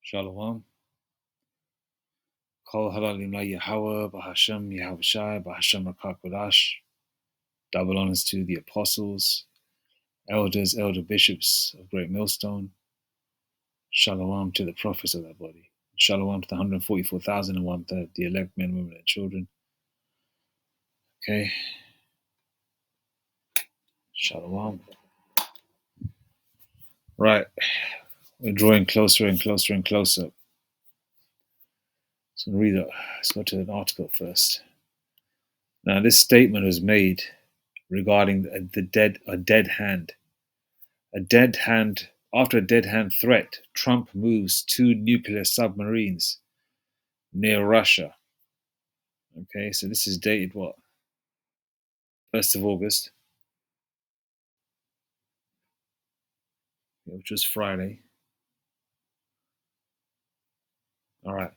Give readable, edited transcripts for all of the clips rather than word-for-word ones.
Shalom. Kol halalim la Yahweh, Bahashem Yahushai, Bahashem Rakakodash. Double honors to the apostles, elders, elder bishops of Great Millstone. Shalom to the prophets of that body. Shalom to the 144,001 the elect men, women, and children. Okay. Shalom. Right. We're drawing closer and closer and closer. So let's go to an article first. Now, this statement was made regarding a dead hand. After a dead hand threat, Trump moves 2 nuclear submarines near Russia. Okay, so this is dated what? 1st of August, which was Friday. All right.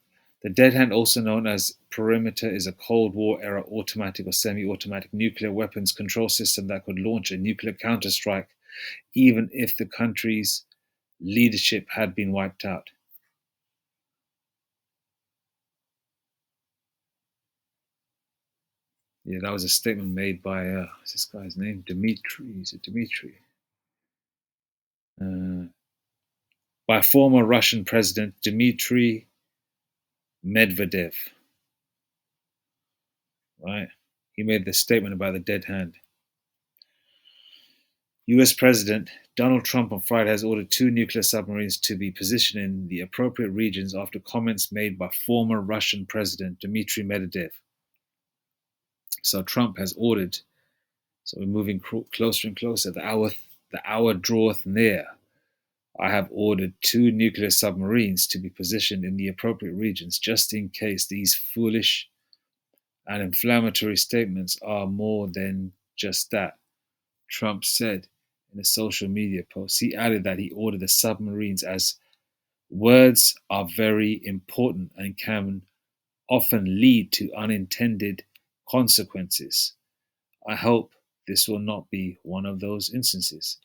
The dead hand, also known as Perimeter, is a Cold War era automatic or semi-automatic nuclear weapons control system that could launch a nuclear counterstrike even if the country's leadership had been wiped out. Yeah, that was a statement made by what's this guy's name? Dmitry. Is it Dmitry? By former Russian President Dmitry Medvedev. Right? He made this statement about the dead hand. US President Donald Trump on Friday has ordered 2 nuclear submarines to be positioned in the appropriate regions after comments made by former Russian President Dmitry Medvedev. So Trump has ordered, so we're moving closer and closer. The hour draweth near. I have ordered 2 nuclear submarines to be positioned in the appropriate regions just in case these foolish and inflammatory statements are more than just that, Trump said in a social media post. He added that he ordered the submarines as words are very important and can often lead to unintended consequences. I hope this will not be one of those instances.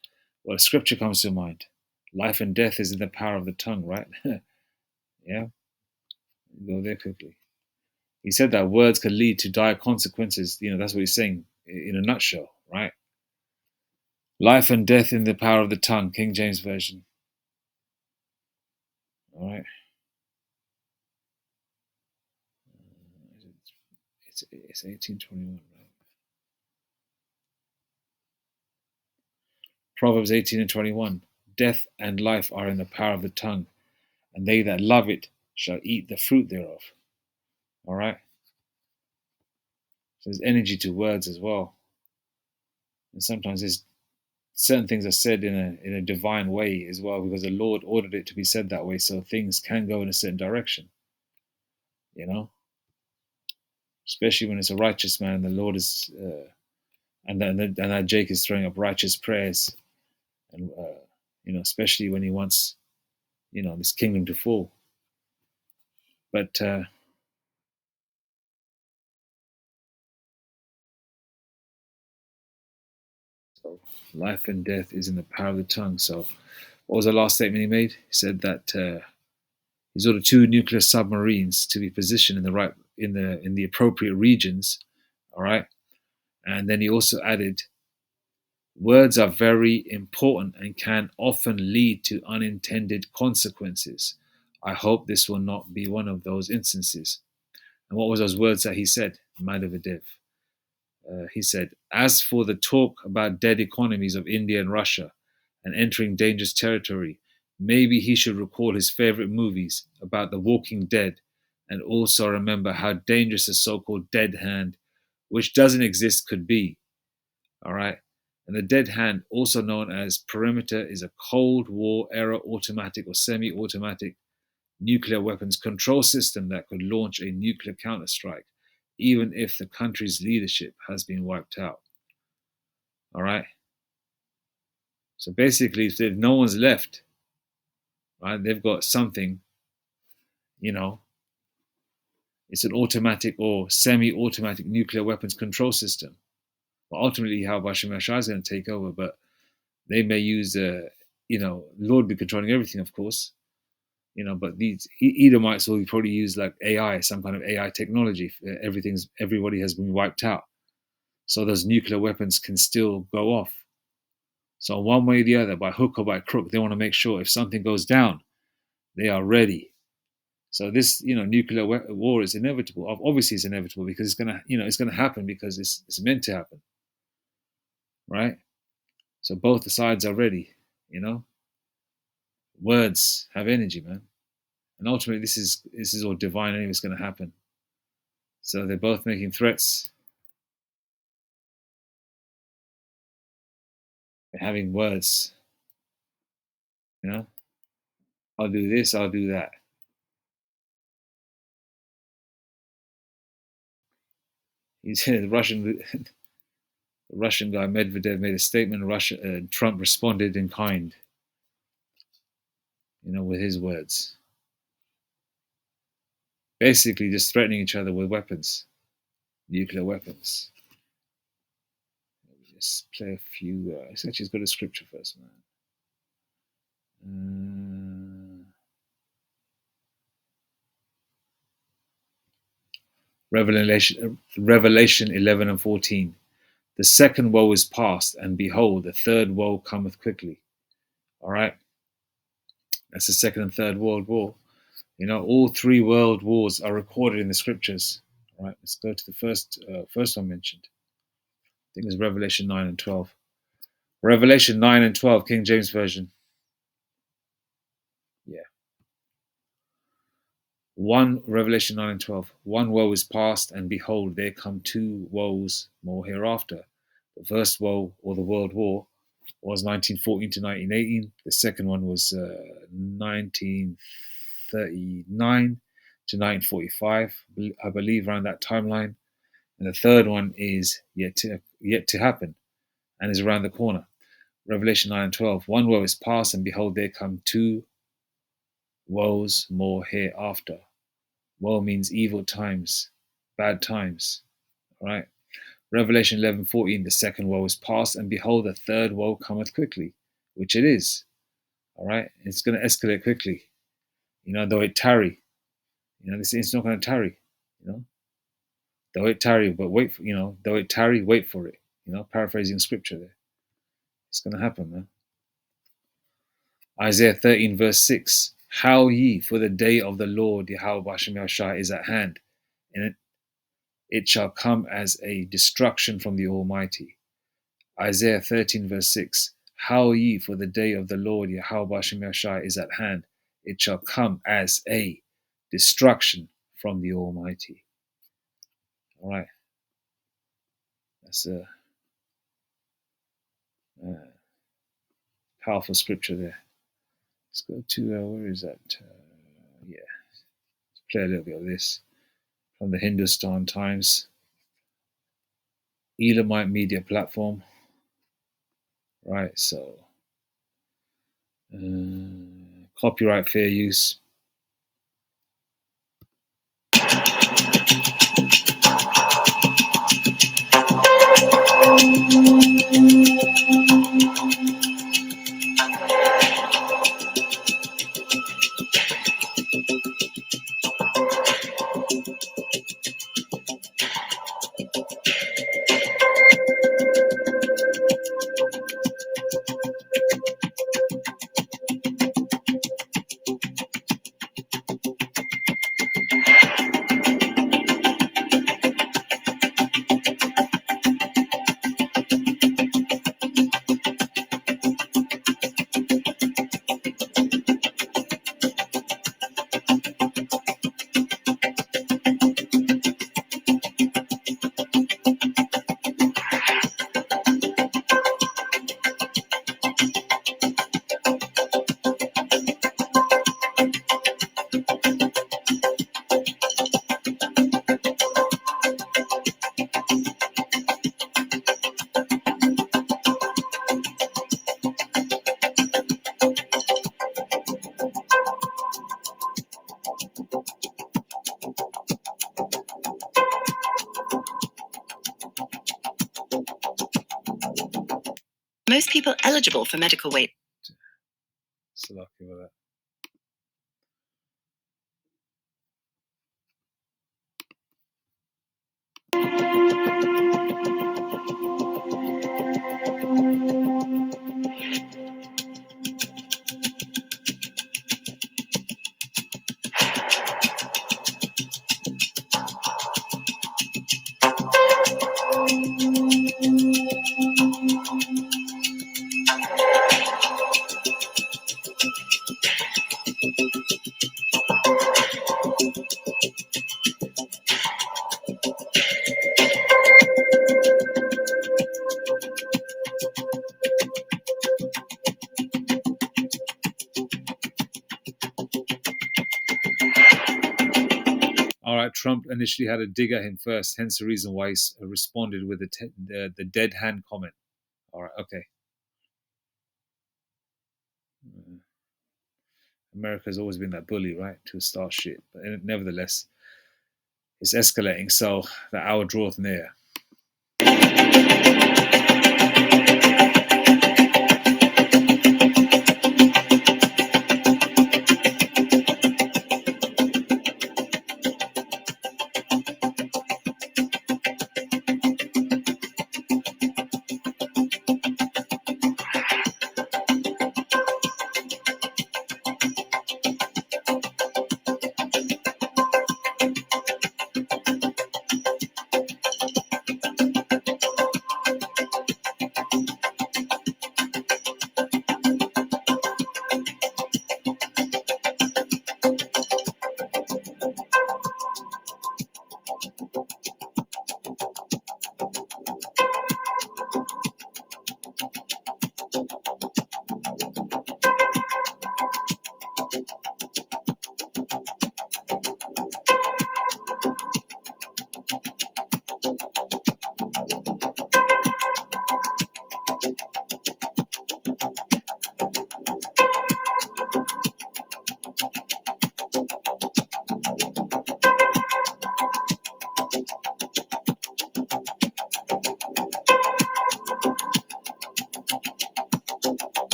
Well, scripture comes to mind. Life and death is in the power of the tongue, right? Yeah, go there quickly. He said that words can lead to dire consequences. That's what he's saying in a nutshell, right? Life and death in the power of the tongue, King James Version. All right. It's 1821, right? Proverbs 18 and 21. Death and life are in the power of the tongue, and they that love it shall eat the fruit thereof. All right. So there's energy to words as well. And sometimes there's certain things are said in a divine way as well, because the Lord ordered it to be said that way, so things can go in a certain direction. Especially when it's a righteous man, the Lord is, and that Jake is throwing up righteous prayers, and especially when he wants, this kingdom to fall. But so life and death is in the power of the tongue. So, what was the last statement he made? He said that he's ordered 2 nuclear submarines to be positioned in the appropriate regions. All right, and then he also added, words are very important and can often lead to unintended consequences. I hope this will not be one of those instances. And what was those words that he said? Medvedev. He said, as for the talk about dead economies of India and Russia and entering dangerous territory, maybe he should recall his favorite movies about the walking dead and also remember how dangerous a so-called dead hand, which doesn't exist, could be. All right. And the dead hand, also known as Perimeter, is a Cold War era automatic or semi-automatic nuclear weapons control system that could launch a nuclear counterstrike, even if the country's leadership has been wiped out. All right. So basically, if no one's left, right, they've got something, it's an automatic or semi-automatic nuclear weapons control system. Well, ultimately, how Bashar Shah is going to take over, but they may use, Lord be controlling everything, of course. But these Edomites will probably use like AI, some kind of AI technology. Everybody has been wiped out, so those nuclear weapons can still go off. So one way or the other, by hook or by crook, they want to make sure if something goes down, they are ready. So this, nuclear war is inevitable. Obviously, it's inevitable because it's gonna happen because it's meant to happen, right? So both the sides are ready. Words have energy, man, and ultimately, this is all divine. Anyway, it's going to happen. So they're both making threats. They're having words. I'll do this. I'll do that. He said the Russian guy Medvedev made a statement. Trump responded in kind. With his words, basically just threatening each other with weapons, nuclear weapons. Let's play a few. Let's actually go to scripture first, man. Revelation 11 and 14. The second woe is past, and behold, the third woe cometh quickly. All right, that's the second and third world war. All three world wars are recorded in the scriptures. All right, let's go to the first one mentioned. I think it was Revelation 9 and 12. Revelation 9 and 12, King James Version. Yeah. Revelation 9 and 12. One woe is past, and behold, there come two woes more hereafter. The first woe, or the world war, was 1914 to 1918. The second one was 1939 to 1945, I believe, around that timeline. And the third one is yet to happen and is around the corner. Revelation 9 and 12. One woe is past, and behold, there come two woes more hereafter. Woe means evil times, bad times. All right. Revelation 11:14. The second woe is past, and behold, the third woe cometh quickly, which it is. All right. It's going to escalate quickly. Though it tarry. It's not going to tarry. Though it tarry, but wait for, though it tarry, wait for it. Paraphrasing scripture there. It's going to happen, man. Isaiah 13 verse 6. Howl ye, for the day of the Lord Yahweh Bashem Yahshai is at hand, and it shall come as a destruction from the Almighty. Isaiah 13 verse 6. Howl ye, for the day of the Lord Yahweh Bashem Yahshai is at hand, it shall come as a destruction from the Almighty. All right. That's a powerful scripture there. Let's go to, where is that? Yeah, let's play a little bit of this from the Hindustan Times, Elamite media platform. Right, so copyright fair use. Most people eligible for medical wait. So lucky with that. All right, Trump initially had a dig at him first, hence the reason why he responded with the dead hand comment. All right, okay. America's always been that bully, right, to start shit. But nevertheless, it's escalating, so the hour draweth near.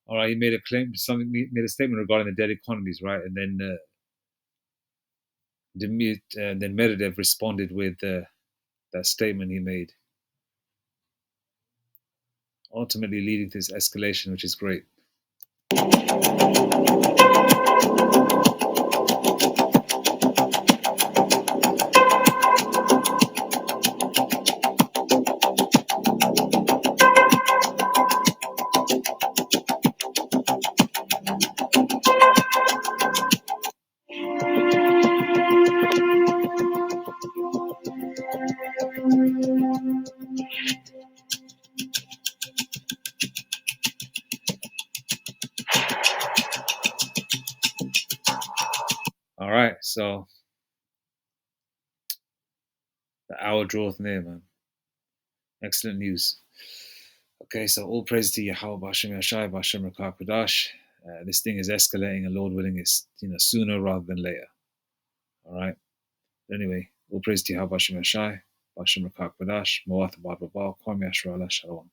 All right, he made a claim, made a statement regarding the dead economies, right, and then then Medvedev responded with that statement he made, ultimately leading to this escalation, which is great. All right, so the hour draweth near, man. Excellent news. Okay, so all praise to Yahweh Bashem Yashai Bashem Rakak Kadash. This thing is escalating, and Lord willing, it's sooner rather than later. All right. Anyway, all praise to Yahweh Bashem Yashai Bashem Rakak Kadash. Moath Abad Babal Kwam Yashra Allah Shalom.